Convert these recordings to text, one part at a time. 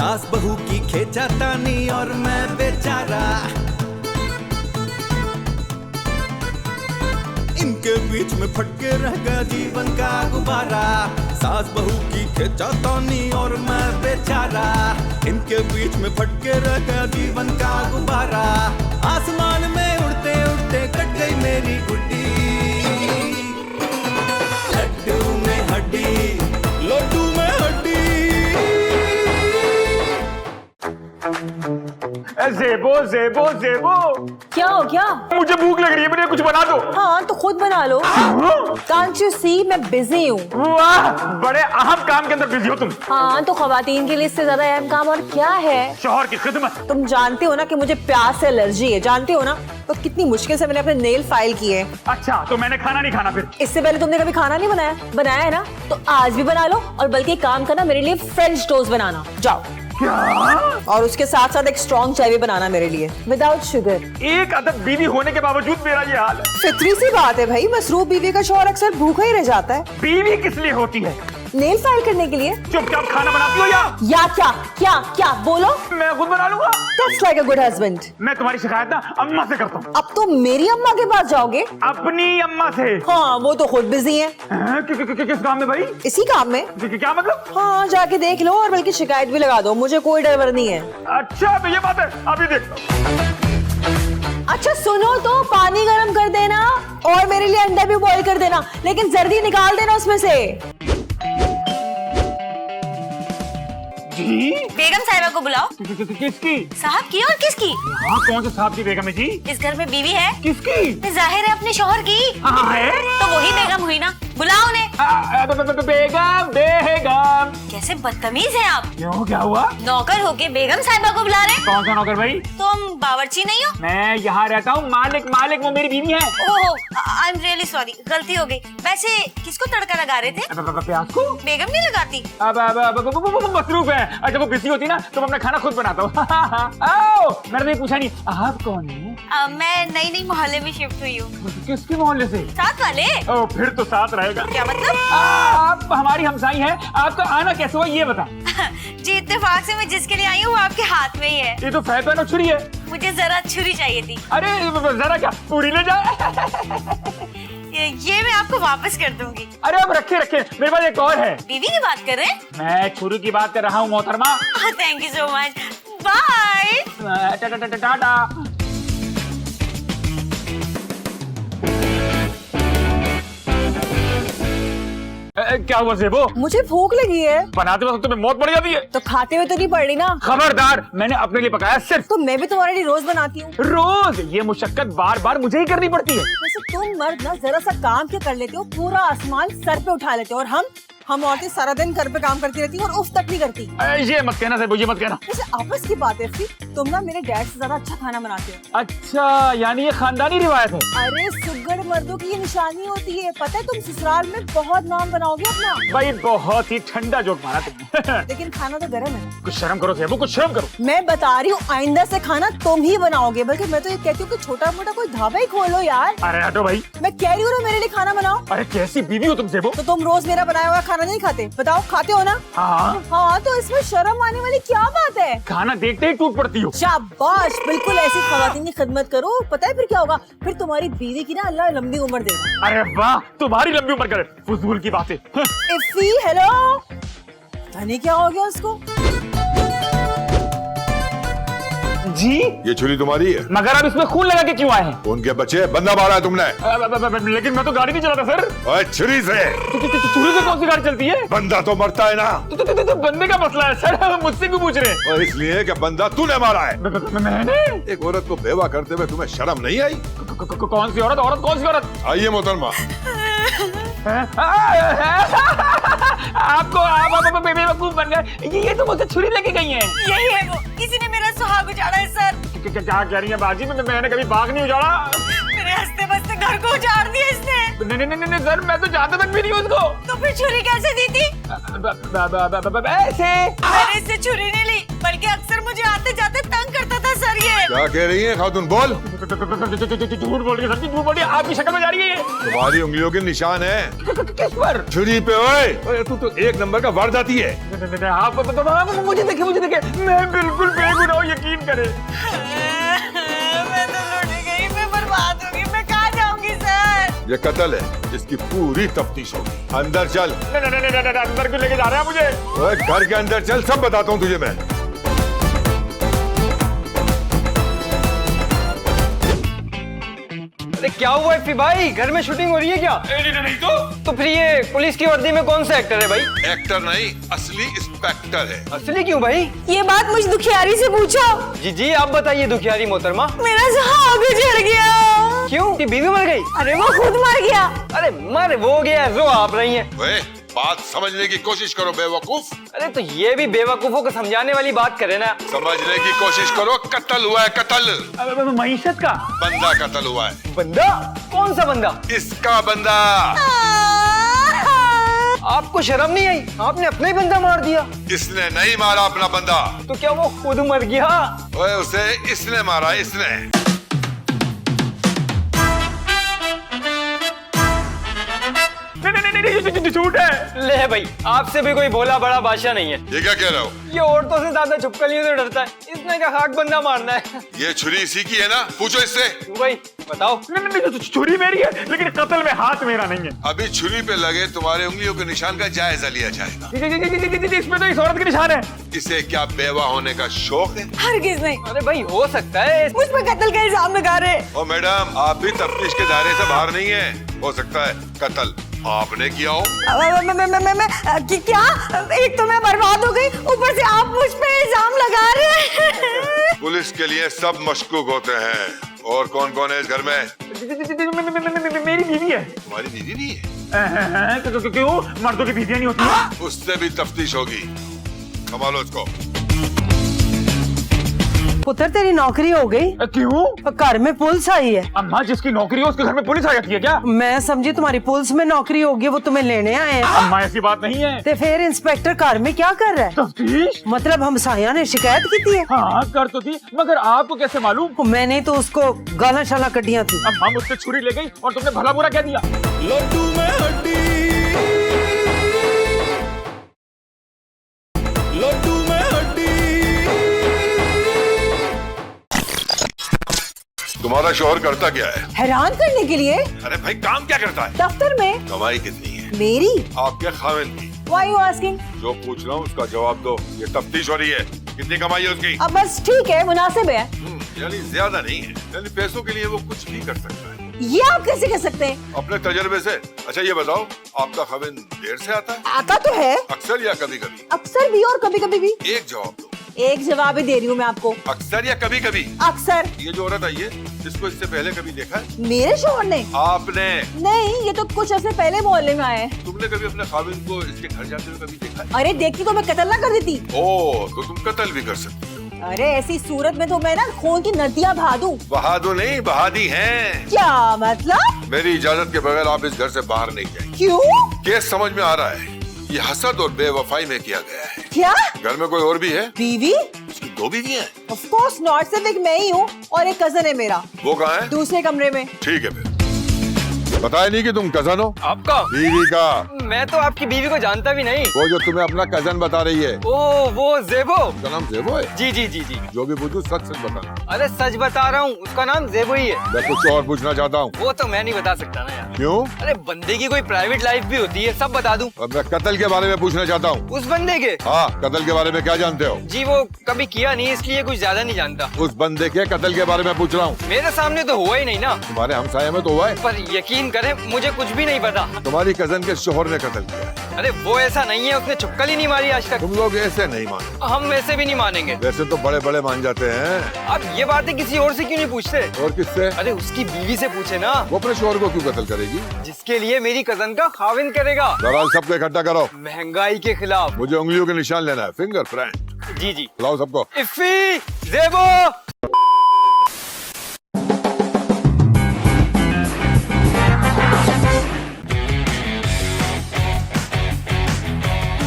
सास बहू की खींचातानी और मैं बेचारा, इनके बीच में फटके रह गया जीवन का गुब्बारा। सास बहू की खींचातानी और मैं बेचारा, इनके बीच में फटके रह गया जीवन का गुब्बारा। आसमान में उड़ते उड़ते कट गई मेरी गुड्डी, लड्डू में हड्डी, लड्डू में हड्डी। ज़ेबो ज़ेबो ज़ेबो, क्या हो गया? मुझे भूख लग रही है, मुझे कुछ बना दो। हाँ तो खुद बना लो। Can't you see मैं बिजी हूँ। वाह, बड़े अहम काम के अंदर बिजी हो तुम। हाँ तो खवातीन के लिए इससे ज्यादा अहम काम और क्या है? शौहर की खिदमत। तुम जानते हो ना कि मुझे प्याज से एलर्जी है, जानते हो ना? तो कितनी मुश्किल से मैंने अपने नेल फाइल किए। अच्छा तो मैंने खाना नहीं खाना फिर? इससे पहले तुमने कभी खाना नहीं बनाया? बनाया है ना, तो आज भी बना लो और बल्कि काम करना, मेरे लिए फ्रेंच टोस्ट बनाना। जाओ। क्या? और उसके साथ साथ एक स्ट्रॉन्ग चाय भी बनाना मेरे लिए, विदाउट शुगर। एक अदब बीवी होने के बावजूद मेरा ये हाल है। फितरी सी बात है भाई, मसरूफ बीवी का शौहर अक्सर भूखा ही रह जाता है। बीवी किस लिए होती है? नेल फाइल करने के लिए। चुपचाप खाना बनाती हो या क्या क्या क्या बोलो? मैं खुद बना लूंगा। That's like a good husband। मैं तुम्हारी शिकायत ना अम्मा से करता हूँ। अब तो मेरी अम्मा के पास जाओगे? अपनी अम्मा से? हाँ वो तो खुद बिजी है। किस काम में भाई? इसी काम में। क्या मतलब? हाँ जाके देख लो और बल्कि शिकायत भी लगा दो, मुझे कोई डर वर नहीं है। अच्छा तो ये बात है, अभी देखता हूँ। अच्छा सुनो तो, पानी गर्म कर देना और मेरे लिए अंडा भी बॉईल कर देना, लेकिन जर्दी निकाल देना उसमें से। जी? बेगम साहिबा को बुलाओ। किसकी? साहब की और किसकी? हाँ कौन से साहब की बेगम है जी? इस घर में बीवी है। किसकी? जाहिर है अपने शौहर की। हाँ है। तो वही बेगम हुई ना, बुलाओ उन्हें। बेगम बेगम। कैसे बदतमीज हैं आप। क्यों, क्या हुआ? नौकर होके बेगम साहिबा को बुला रहे हैं। कौन सा नौकर भाई? तुम बावर्ची नहीं हो? मैं यहाँ रहता हूँ, मालिक मालिक वो मेरी बीवी है। ओह आई एम रियली सॉरी, गलती हो गई। वैसे किसको तड़का लगा रहे थे? प्याज को? बेगम नहीं लगाती। अब मसरूफ है। अच्छा वो बिजी होती ना तो मैं अपना खाना खुद बनाता हूँ। मैंने पूछा नहीं आप कौन है? मैं नई नई मोहल्ले में शिफ्ट हुई हूँ। किसके मोहल्ले से? साथ वाले। ओ फिर तो साथ रहेगा। क्या मतलब? आप हमारी हमसाई हैं, आपका आना कैसे हुआ ये बता। जी इत्तेफाक से मैं जिसके लिए आई हूँ वो आपके हाथ में ही है। ये तो फैपन और छुरी है। मुझे जरा छुरी चाहिए थी। अरे जरा क्या पूरी ले जाए। ये मैं आपको वापस कर दूंगी। अरे अब रखे रखे, मेरे पास एक और है। बीवी की बात कर रहे हैं? मैं छुरी की बात कर रहा हूँ मोहतरमा। Thank you so much, bye. Tata. क्या हुआ ज़ेबो? मुझे भूख लगी है। बनाते वक्त तुम्हें मौत पड़ जाती है। तो खाते हुए तो नहीं पड़ रही ना। खबरदार, मैंने अपने लिए पकाया सिर्फ। तो मैं भी तुम्हारे लिए रोज बनाती हूँ। रोज? ये मुशक्कत बार बार मुझे ही करनी पड़ती है। वैसे तुम मर्द ना जरा सा काम क्या कर लेते हो, पूरा आसमान सर पे उठा लेते हो, और हम औरतें सारा दिन घर पे काम करती रहती हैं और उफ तक नहीं करती। ये मत कहना ज़ेबो, ये मत कहना। वैसे आपस की बात है, तुम ना मेरे डैड से ज्यादा अच्छा खाना बनाते हो। अच्छा यानी ये खानदानी रिवायत है। अरे सुगड़ मर्दों की ये निशानी होती है, पता है? तुम ससुराल में बहुत नाम बनाओगे अपना। भाई बहुत ही ठंडा जोक मारा तुमने। लेकिन खाना तो गर्म है। कुछ शर्म करो ज़ेबो, कुछ शर्म करो। मैं बता रही हूँ आइंदा से खाना तुम ही बनाओगे, बल्कि मैं तो ये कहती हूँ कि छोटा मोटा कोई ढाबा ही खोलो यार। अरे हटो भाई। मैं कह रही हूँ ना मेरे लिए खाना बनाओ। अरे कैसी बीवी हो तुम ज़ेबो। तो तुम रोज मेरा बनाया हुआ खाना नहीं खाते? बताओ खाते हो ना? हाँ तो इसमें शर्म आने वाली क्या बात है? खाना देखते ही टूट पड़ती हो। शाबाश, बिल्कुल ऐसी खवातीन की खिदमत करो। पता है फिर क्या होगा? फिर तुम्हारी बीवी की ना अल्लाह लंबी उम्र देगा। अरे वाह, तुम्हारी लंबी उम्र करे, फजूल की बातें। इफ़ी हेलो, पता नहीं क्या हो गया उसको। जी ये छुरी तुम्हारी है? मगर आप इसमें खून लगा के क्यों आए हैं? खून के बच्चे, बंदा मारा है तुमने। लेकिन मैं तो गाड़ी नहीं चलाता सर। ओए छुरी से। छुरी से कौन सी गाड़ी चलती है? बंदा तो मरता है ना। तो बंदे का मसला है सर, मुझसे क्यों पूछ रहे हैं? और इसलिए कि बंदा तूने मारा है। मैंने? एक औरत को बेवा करते हुए तुम्हें शर्म नहीं आई? कौन सी औरत? औरत कौन सी औरत? आइए मोहतरमा। आपको बेवकूफ बन गए। ये तो मुझसे छुरी लेके गई हैं। यही है वो, किसी ने मेरा सुहाग उजाड़ा है सर। क्या कह रही है बाजी? मैंने कभी बाग नहीं उजाड़ा। मेरे हंसते बसते घर को उजाड़ दिया इसने। नहीं सर, मैं तो जानता तक भी नहीं उसको। तो फिर छुरी कैसे दी थी? ऐसे। मैंने इससे छुरी नहीं ली, बल्कि अक्सर मुझे आते जाते तंग करता था सर ये। क्या क्या कह रही है खातून, बोल। झूठ बोल रही है सर जी, झूठ बोल रही है। आपकी शक्ल में जा रही है ये। तुम्हारी उंगलियों के निशान है किस पर? छुरी पे। ओए तू तो एक नंबर का वारदाती है। आप मुझे देखिए, मुझे देखिए, मैं बिल्कुल बेगुनाह हूं, यकीन करें। मैं तो लुट गई, मैं बर्बाद होगी, मैं कहाँ जाऊंगी सर? ये कत्ल है, इसकी पूरी तफ्तीश होगी। अंदर चल। नहीं, अंदर क्यों लेके जा रहे हैं मुझे? ओए घर के अंदर चल, सब बताता हूँ तुझे मैं। अरे क्या हुआ एफी भाई, घर में शूटिंग हो रही है क्या? नहीं तो फिर ये पुलिस की वर्दी में कौन सा एक्टर है भाई? एक्टर नहीं, असली इंस्पेक्टर है। असली क्यों भाई? ये बात मुझ दुखियारी से पूछो। जी आप बताइए दुखियारी मोहतरमा। मेरा सुहाग जल गया। क्यों? कि बीवी मर गई? अरे वो खुद मर गया। अरे मर वो गया जो आप रही हैं। ओए बात समझने की कोशिश करो बेवकूफ। अरे तो ये भी बेवकूफों को समझाने वाली बात करे ना। समझने की कोशिश करो, कत्ल हुआ है, कत्ल। मईशत का बंदा कत्ल हुआ है। बंदा? कौन सा बंदा? इसका बंदा। आपको शर्म नहीं आई? आपने अपना ही बंदा मार दिया। इसने नहीं मारा अपना बंदा। तो क्या वो खुद मर गया? ओए उसे इसने मारा, इसने। नहीं, झूठ है। ले भाई, आपसे भी कोई भोला बड़ा बादशाह नहीं है। ये क्या कह रहे हो? ये औरतों से ज्यादा छुपकलियों से डरता है। इसने क्या खाक बंदा मारना है? ये छुरी इसी की है ना, पूछो इससे। क्यों भाई बताओ। नहीं, छुरी मेरी है, लेकिन कत्ल में हाथ मेरा नहीं है। अभी छुरी पे लगे तुम्हारे उंगलियों के निशान का जायजा लिया जाएगा। इसमें तो इस औरत के निशान है। इसे क्या बेवा होने का शौक है? हरगिज नहीं। अरे भाई हो सकता है। मुझ पे कत्ल का इल्जाम लगा रहे। ओ मैडम, आप भी तफ्तीश के दायरे से बाहर नहीं है। हो सकता है कत्ल आपने किया हो। क्या? एक तो मैं बर्बाद हो गई, ऊपर से आप मुझ पे इल्जाम लगा रहे हैं। पुलिस के लिए सब मशकूक होते हैं। और कौन कौन है इस घर में? मेरी बीवी है। तुम्हारी बीवी भी है? क्यों? मर्दों की बीवियां नहीं होती? उससे भी तफ्तीश होगी। संभालो इसको। पुत्र तेरी नौकरी हो गई? क्यों? घर में पुलिस आई है। अम्मा जिसकी नौकरी हो उसके घर में पुलिस आ जाती है क्या? मैं समझी तुम्हारी पुलिस में नौकरी होगी, वो तुम्हें लेने आए हैं। अम्मा ऐसी बात नहीं है। तो फिर इंस्पेक्टर घर में क्या कर रहा है? तफ्तीश? मतलब हमसाया ने शिकायत की थी? हाँ कर तो थी, मगर आपको कैसे मालूम? मैंने तो उसको गाला शाला कटिया थी। अम्मा मुझसे छुरी ले गई और तुमने भला बुरा क्या दिया? लड्डू में हड्डी, लड्डू में हड्डी। तुम्हारा शोहर करता क्या है? हैरान करने के लिए। अरे भाई काम क्या करता है? दफ्तर में। कमाई कितनी है? मेरी? आपके खाविंद की। Why you asking? जो पूछ रहा हूँ उसका जवाब दो। ये तफ्तीश हो रही है, कितनी कमाई है उसकी? अब बस ठीक है, मुनासिब है। यानी ज्यादा नहीं है, यानी पैसों के लिए वो कुछ भी कर सकता है। ये आप कैसे कह सकते हैं? अपने तजर्बे से। अच्छा ये बताओ, आपका खाविंद देर से आता है? आता तो है, अक्सर या कभी कभी? अक्सर भी और कभी कभी भी। एक जवाब दो। एक जवाब ही दे रही हूँ मैं आपको। अक्सर या कभी कभी? अक्सर। ये जो औरत आई है, इसको इससे पहले कभी देखा है? मेरे शोहर ने? आपने? नहीं, ये तो कुछ ऐसे पहले मोहल्ले में आए हैं। तुमने कभी अपने खाविंद को इसके घर जाते हुए कभी देखा है? अरे देखती तो मैं कत्ल ना कर देती। ओ, तो तुम कत्ल भी कर सकती हो। अरे ऐसी सूरत में तो मैं ना खून की नदियाँ बहा दूं। बहा दो नहीं, बहादी हैं। क्या मतलब? मेरी इजाजत के बगैर आप इस घर से बाहर नहीं जाएंगे। क्यों? केस समझ में आ रहा है, ये हसद और बेवफाई में किया गया है। क्या? घर में कोई और भी है? बीवी? उसकी दो बीवी हैं? ऑफ कोर्स नॉट, सिर्फ एक मैं ही हूँ और एक कजन है मेरा। वो कहाँ है? दूसरे कमरे में। ठीक है फिर। बताया नहीं कि तुम कजन हो? आपका? बीवी का। मैं तो आपकी बीवी को जानता भी नहीं। वो जो तुम्हें अपना कजन बता रही है। ओ वो जेबो। उसका नाम जेबो है? जी जी जी जी। जो भी पूछूं सच सच बताना। अरे सच बता रहा हूँ, उसका नाम जेबो ही है। मैं कुछ और पूछना चाहता हूँ। वो तो मैं नहीं बता सकता ना यार। क्यों? अरे बंदे की कोई प्राइवेट लाइफ भी होती है, सब बता दूं। अब मैं कत्ल के बारे में पूछना चाहता हूँ। उस बंदे के? हाँ, कत्ल के बारे में क्या जानते हो? जी वो कभी किया नहीं, इसलिए कुछ ज्यादा नहीं जानता। उस बंदे के कत्ल के बारे में पूछ रहा हूँ। मेरे सामने तो हुआ ही नहीं ना। तुम्हारे हमसाये में तो हुआ है। पर यकीन करें मुझे कुछ भी नहीं पता। तुम्हारी कजन के शोहर ने कत्ल किया है। अरे वो ऐसा नहीं है, उसने छुपकल ही नहीं मारी आज तक। तुम लोग ऐसे नहीं मानो। हम वैसे भी नहीं मानेंगे। वैसे तो बड़े बड़े मान जाते हैं। आप ये बातें किसी और से क्यों नहीं पूछते? और किससे? अरे उसकी बीवी से पूछे ना। वो अपने शोहर को क्यों कत्ल करेगी? जिसके लिए मेरी कजन का खाविंद करेगा। बहरहाल सबको इकट्ठा करो। महंगाई के खिलाफ। मुझे उंगलियों के निशान लेना है, फिंगरप्रिंट। जी जी। लाओ सबको। इफ्फी, जेबो।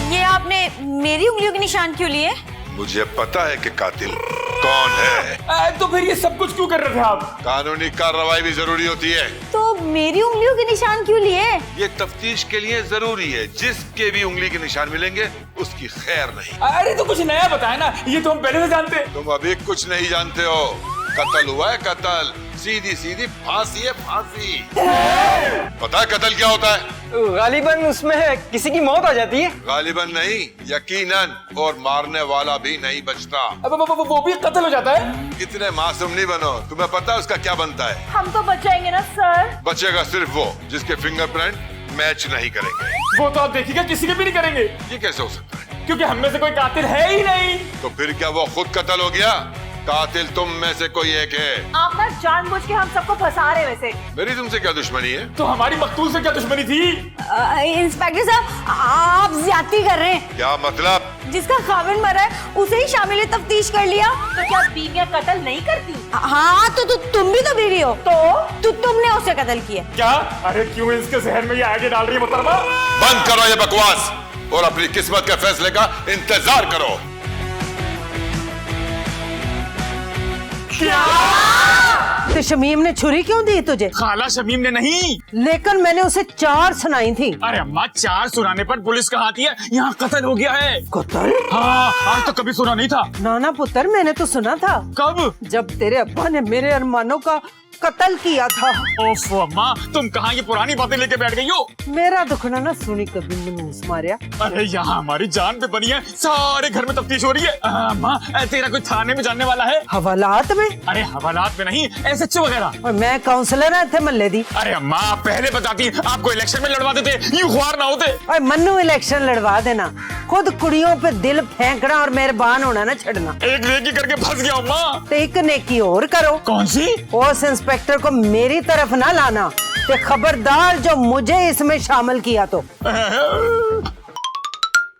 ये आपने मेरी उंगलियों के निशान क्यों लिए? मुझे पता है कि कातिल कौन है। तो फिर ये सब कुछ क्यों कर रहे थे आप? कानूनी कार्रवाई भी जरूरी होती है। तो मेरी उंगलियों के निशान क्यों लिए? ये तफ्तीश के लिए जरूरी है। जिसके भी उंगली के निशान मिलेंगे उसकी खैर नहीं। अरे तो कुछ नया बताए ना, ये तो हम पहले से जानते। तुम अभी कुछ नहीं जानते हो। कत्ल हुआ है, कत्ल। सीधी सीधी फांसी है, फांसी। पता है कत्ल क्या होता है? गालिबन उसमें किसी की मौत आ जाती है। गालिबन नहीं, यकीनन। और मारने वाला भी नहीं बचता। अब वो भी कत्ल हो जाता है? इतने मासूम नहीं बनो। तुम्हें पता है उसका क्या बनता है? हम तो बच जाएंगे ना सर। बचेगा सिर्फ वो जिसके फिंगरप्रिंट मैच नहीं करेंगे। वो तो आप देखिएगा किसी के भी नहीं करेंगे। ये कैसे हो सकता है? क्योंकि हम में से कोई कातिल है ही नहीं। तो फिर क्या वो खुद कत्ल हो गया? कातिल तुम में से कोई एक है। आप ना जानबूझ के हम सबको फंसा रहे वैसे। मेरी तुमसे क्या दुश्मनी है? तो हमारी मकतूल से क्या दुश्मनी थी? इंस्पेक्टर साहब, आप ज्यादती कर रहे हैं। क्या मतलब? जिसका खाविन मरा है उसे ही शामिल तफ्तीश कर लिया। तो क्या बीवियां कत्ल नहीं करती? हाँ तो तुम भी तो बीवी हो। तो तुमने उसे कत्ल किया। क्या? अरे क्यों इसके जहन में ये आगे डाल रही है मुहतरमा? बंद करो ये बकवास और अपनी किस्मत के फैसले का इंतजार करो। तो शमीम ने छुरी क्यों दी तुझे? खाला शमीम ने नहीं, लेकिन मैंने उसे 4 सुनाई थी। अरे अम्मा 4 सुनाने पर पुलिस कहाँ आती है? यहाँ कत्ल हो गया है। कत्ल? हाँ, आज तो कभी सुना नहीं था। नाना पुत्र, मैंने तो सुना था। कब? जब तेरे अब्बा ने मेरे अरमानों का कत्ल किया था। ओफ अम्मा, तुम कहाँ ये पुरानी बातें लेके बैठ गई हो? मेरा दुखना ना सुनी कभी मनूस मारिया। अरे यहाँ हमारी जान पे बनी है, सारे घर में तफ्तीश हो रही है। अम्मा, तेरा कोई थाने में जानने वाला है? हवालात में? अरे हवालात में नहीं, SHO वगैरह। और मैं काउंसलर है थे मल्ले दी। अरे अम्मा, पहले बताती, आपको इलेक्शन में लड़वा देते, यूं ख्वार ना होते। और मन्नू इलेक्शन लड़वा देना, खुद कुड़ियों पे दिल फेंकना और मेहरबान होना ना छड़ना। एक नेकी करके फंस गया अम्मा। तो एक नेकी और करो। कौन सी? उस इंस्पेक्टर को मेरी तरफ ना लाना, ते खबरदार जो मुझे इसमें शामिल किया तो।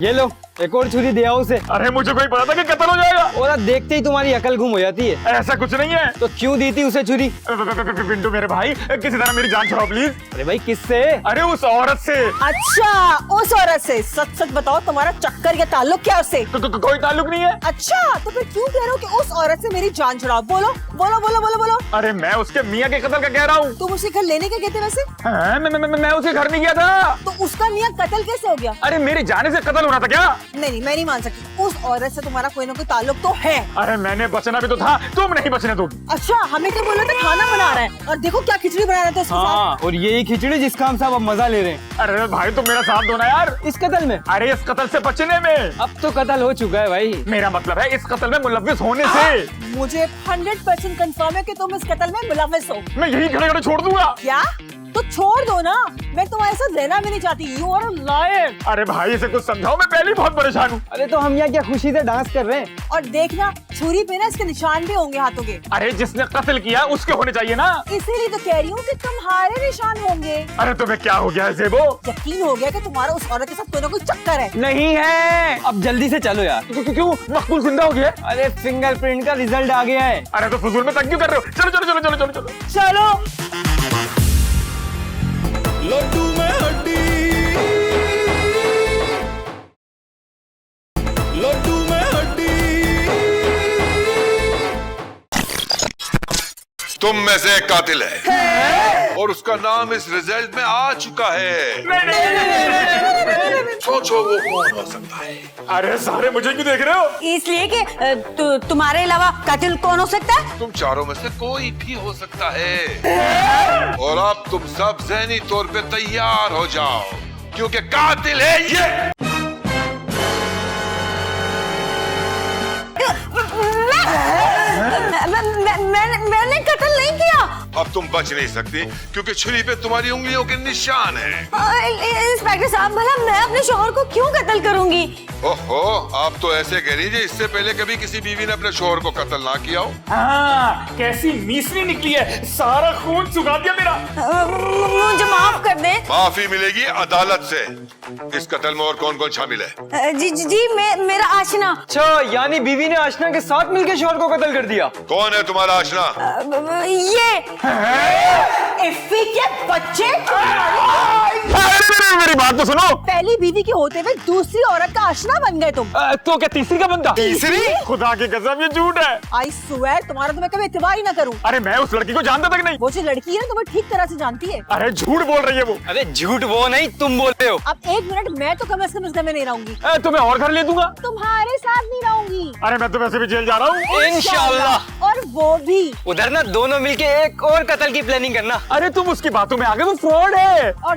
ये लो, एक और छुरी दिया उसे। अरे मुझे कोई पता था कि कत्ल हो जाएगा। और देखते ही तुम्हारी अकल गुम हो जाती है। ऐसा कुछ नहीं है। तो क्यों दी थी उसे छुरी? पिंटू मेरे भाई, किसी तरह मेरी जान छुड़ाओ प्लीज। अरे भाई किससे? अरे उस औरत से। अच्छा, उस औरत से? सच सच बताओ, तुम्हारा चक्कर या ताल्लुक क्या उससे? कोई ताल्लुक नहीं है। अच्छा, तो फिर क्यों कह रहे हो कि उस औरत से मेरी जान छुड़ाओ? बोलो बोलो बोलो बोलो बोलो। अरे मैं उसके मियाँ के कत्ल का कह रहा हूँ। तुम उसे घर लेने के कहते वैसे? हाँ, मैं उसके घर नहीं गया था। तो उसका मियाँ कत्ल कैसे हो गया? अरे मेरे जाने से कत्ल हो रहा था क्या? नहीं, मैं नहीं मान सकती। उस औरत से तुम्हारा कोई ना कोई ताल्लुक तो है। अरे मैंने बचना भी तो था, तुम नहीं बचने दोगी। अच्छा, हमें क्या बोल रहे थे? खाना बना रहा है और देखो क्या खिचड़ी बना रहे थे उसके साथ। हाँ, और यही खिचड़ी जिसका हम सब अब मजा ले रहे हैं। अरे भाई तुम मेरा साथ दो ना यार। इस कत्ल में? अरे इस कत्ल से बचने में। अब तो कत्ल हो चुका है भाई। मेरा मतलब है इस कत्ल में मुलव्विस होने से। मुझे 100% कंफर्म है कि तुम इस कत्ल में मुलव्विस हो। मैं यही खड़े खड़े छोड़ दूंगा। क्या? तो छोड़ दो ना, मैं तुम्हारे साथ रहना भी नहीं चाहती। You are a liar. अरे भाई इसे कुछ समझाओ, मैं पहले ही बहुत परेशान हूँ। अरे तो हम यहाँ क्या खुशी से डांस कर रहे हैं। और देखना, छुरी पे ना इसके निशान भी होंगे हाथों के। अरे जिसने कत्ल किया उसके होने चाहिए ना। इसीलिए तो कह रही हूँ कि तुम्हारे निशान होंगे। अरे तुम्हें क्या हो गया है ज़ेबो? यकीन हो गया कि तुम्हारा उस औरत के साथ कोई ना कोई चक्कर है। नहीं है। अब जल्दी से चलो यार। क्यों? मकबूल जिंदा हो गया? अरे फिंगरप्रिंट का रिजल्ट आ गया है। अरे तो फजूल में तंग क्यों कर रहे हो? चलो चलो चलो चलो चलो चलो। चलो। लड्डू में हड्डी, लड्डू में हड्डी। तुम में से एक कातिल है और उसका नाम इस रिजल्ट में आ चुका है। सोचो वो कौन हो सकता है। अरे सारे मुझे क्यों देख रहे हो? इसलिए कि तुम्हारे अलावा कातिल कौन हो सकता है? तुम चारों में से कोई भी हो सकता है। और अब तुम सब ज़हनी तौर पे तैयार हो जाओ क्योंकि कातिल है ये। मैंने कत्ल नहीं किया। अब तुम बच नहीं सकती क्योंकि छुरी पे तुम्हारी उंगलियों के निशान हैं। इंस्पेक्टर साहब, भला मैं अपने शौहर को क्यों कत्ल करूंगी? ओहो, आप तो ऐसे कह लीजिए इससे पहले कभी किसी बीवी ने अपने शौहर को कत्ल ना किया हो। हाँ, कैसी मीसनी निकली है, सारा खून चुका दिया मेरा। मुझे माफ कर दे। माफी मिलेगी अदालत से। इस कत्ल में और कौन कौन शामिल है? जी मेरा आशना। अच्छा, यानी बीवी ने आशना के साथ मिलकर शौहर को कत्ल कर दिया। कौन है तुम्हारा आशना? ये इफ्फी के बच्चे, मेरी बात तो सुनो। पहली बीवी के होते हुए दूसरी औरत का आशना बन गए तुम। तो क्या तीसरी का बंदा? तीसरी? खुदा की कसम ये झूठ है। आई स्वेयर तुम्हारा तो मैं कभी इत्तेबार ही ना करूं। अरे मैं उस लड़की को जानता तक नहीं। वो जो लड़की है ना तुम्हें ठीक तरह से जानती है। अरे झूठ बोल रही है वो। अरे झूठ वो नहीं, तुम बोलते हो। अब एक मिनट, मैं तो कम से कम इस घर में नहीं रहूंगी। तो मैं और घर ले दूंगा। तुम्हारे साथ नहीं रहूंगी। अरे मैं तो वैसे भी जेल जा रहा हूँ। इंशाल्लाह। और वो भी। उधर ना दोनों मिलके एक और कत्ल की प्लानिंग करना। अरे तुम उसकी बातों में आ गए, वो फ्रॉड है। और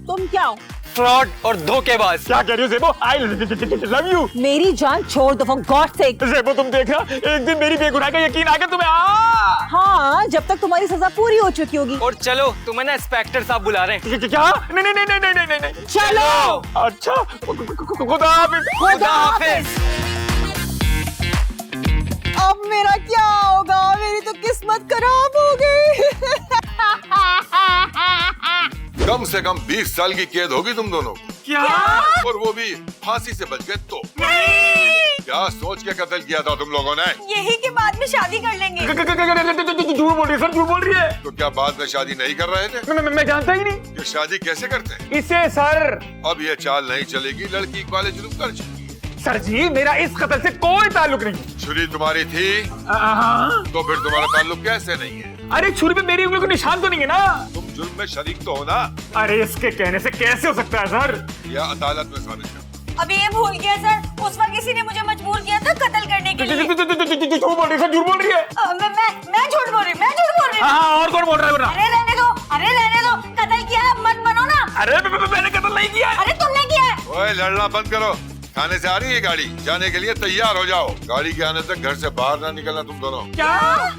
तुम क्या हो? फ्रॉड और धोखेबाज। क्या कह रही हो ज़ेबो? I love you. मेरी जान छोड़ दो फॉर गॉड सेक। ज़ेबो तुम देखना, एक दिन मेरी बेगुनाही का यकीन आके तुम्हें हाँ, जब तक तुम्हारी सजा पूरी हो चुकी होगी। और चलो, तुम्हें ना इंस्पेक्टर साहब बुला रहे हैं। क्या? नहीं नहीं नहीं नहीं नहीं नहीं। चलो। अच्छा, खुदा हाफिज। खुदा हाफिज। अब मेरा क्या होगा? मेरी तो किस्मत खराब हो गई। कम से कम 20 साल की कैद होगी तुम दोनों को। क्या? और वो भी फांसी से बच गए तो। क्या सोच के कत्ल किया था तुम लोगों ने? यही के बाद में शादी कर लेंगे। झूठ बोल रही है सर, झूठ बोल रही है। तो क्या बाद में शादी नहीं कर रहे थे? मैं जानता ही नहीं। ये शादी कैसे करते हैं? इसे सर। अब ये चाल नहीं चलेगी, लड़की कॉलेज रुक कर चुकी है। सर जी, मेरा इस कत्ल से कोई ताल्लुक नहीं। छुरी तुम्हारी थी हाँ। तो फिर तुम्हारा ताल्लुक कैसे नहीं है? अरे छुरी पे मेरी उंगली का निशान तो नहीं है ना। तुम जुर्म में शरीक तो हो ना? अरे इसके कहने से कैसे हो सकता है सर? या अदालत में साबित कर। अभी ये भूल गया सर, उस वक्त किसी ने मुझे मजबूर किया था कत्ल करने के लिए। झूठ बोल रही है, झूठ बोल रही है। मैं झूठ बोल रही हूँ, मैं झूठ बोल रही हूँ। हाँ, और कौन बोल रहा है? अरे रहने दो, कत्ल किया है, मत बनो ना। अरे मैंने कत्ल नहीं किया है। अरे तुमने किया है। ओए, लड़ना बंद करो। थाने से आ रही है गाड़ी, जाने के लिए तैयार हो जाओ। गाड़ी के आने तक घर से बाहर ना निकलना तुम दोनों। क्या?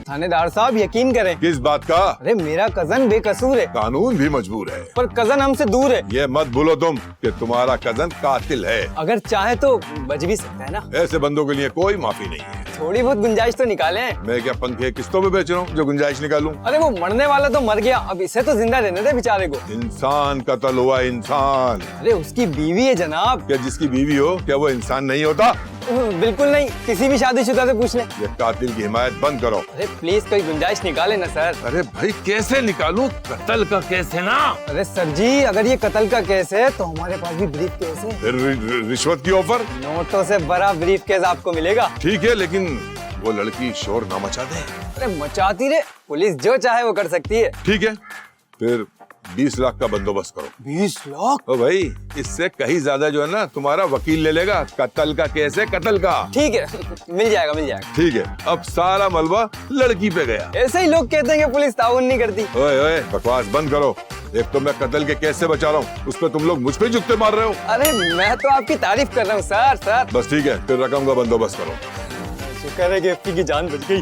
थानेदार साहब यकीन करें। किस बात का? अरे मेरा कजन बेकसूर है, कानून भी मजबूर है। पर कजन हमसे दूर है। ये मत भूलो तुम कि तुम्हारा कजन कातिल है। अगर चाहे तो बच भी सकता है ना। ऐसे बंदों के लिए कोई माफी नहीं है। थोड़ी बहुत गुंजाइश तो निकाले। मैं क्या पंखे किस्तों में बेच रहा हूँ जो गुंजाइश निकालूं? अरे वो मरने वाला तो मर गया, अब इसे तो जिंदा रहने दे बेचारे को। इंसान कत्ल हुआ, इंसान। अरे उसकी बीवी है जनाब। क्या जिसकी बीवी हो क्या वो इंसान नहीं होता? बिल्कुल नहीं, किसी भी शादीशुदा से पूछ ले। ये कातिल की हिमायत बंद करो। अरे प्लीज कोई गुंजाइश निकाले ना सर। अरे भाई कैसे निकालूं? कत्ल का केस है ना। अरे सर जी, अगर ये कत्ल का केस है तो हमारे पास भी ब्रीफ केस है। फिर रिश्वत की ऑफर? नोटों से बड़ा ब्रीफ केस आपको मिलेगा। ठीक है, लेकिन वो लड़की शोर ना मचा दे। अरे मचाती रहे, पुलिस जो चाहे वो कर सकती है। ठीक है, फिर 20 लाख का बंदोबस्त करो। 20 लाख? ओ भाई, इससे कहीं ज्यादा जो है ना तुम्हारा वकील ले लेगा। कत्ल का केस है, कत्ल का। ठीक है, मिल जाएगा मिल जाएगा। ठीक है, अब सारा मलबा लड़की पे गया। ऐसे ही लोग कहते हैं कि पुलिस ताउन नहीं करती। ओए ओए, बकवास बंद करो। एक तो मैं कत्ल के केस से बचा रहा हूँ, उस पर तुम लोग मुझ पे जुत्ते मार रहे हो। अरे मैं तो आपकी तारीफ कर रहा हूँ सर। सर बस ठीक है, फिर रकम का बंदोबस्त करो। शुक्र है कि एफपी की जान बच गई।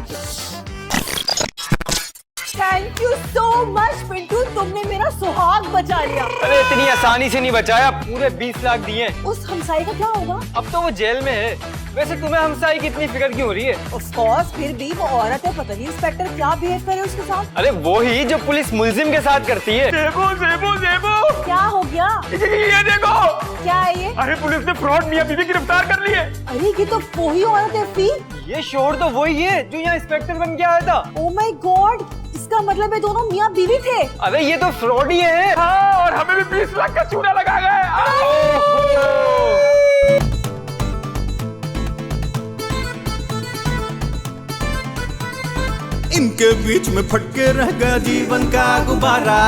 Thank you so much Pintu, तुमने मेरा सुहाग बचा लिया। अरे इतनी आसानी से नहीं बचाया, पूरे 20 लाख दिए। उस हमसाई का क्या होगा? अब तो वो जेल में है। वैसे तुम्हें हमसाई की इतनी फिक्र क्यों हो रही है? ऑफ कोर्स, फिर भी वो औरत है, पता नहीं इंस्पेक्टर क्या बिहेव करे उसके साथ। अरे वो ही जो पुलिस मुलजिम के साथ करती है। ज़ेबो ज़ेबो ज़ेबो, क्या हो गया? ये देखो। क्या है ये? अरे पुलिस ने फ्रॉड मियां बीवी गिरफ्तार कर लिए। अरे ये तो वही औरत है फी। ये शोर तो वही है जो यहाँ इंस्पेक्टर बन के आया था। ओ माय गॉड, इसका मतलब है दोनों मियां बीवी थे। अरे ये तो फ्रॉड ही है। हाँ, और हमें भी 20 लाख का चूना लगा गए। इनके बीच में फटके रह गया जीवन का गुब्बारा।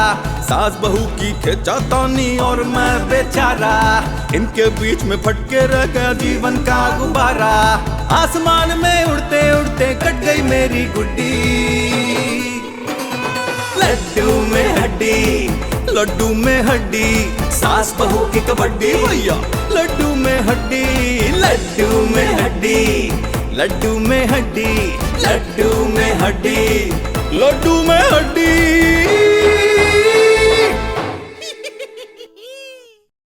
सास बहू की खिंचातानी और मैं बेचारा। इनके बीच में फटके रह गया जीवन का गुब्बारा। आसमान में उड़ते उड़ते कट गई मेरी गुड्डी। लड्डू में हड्डी, लड्डू में हड्डी, सास बहू की कबड्डी भैया। लड्डू में हड्डी, लड्डू में हड्डी, लड्डू में हड्डी, लड्डू में हड्डी, लड्डू में हड्डी।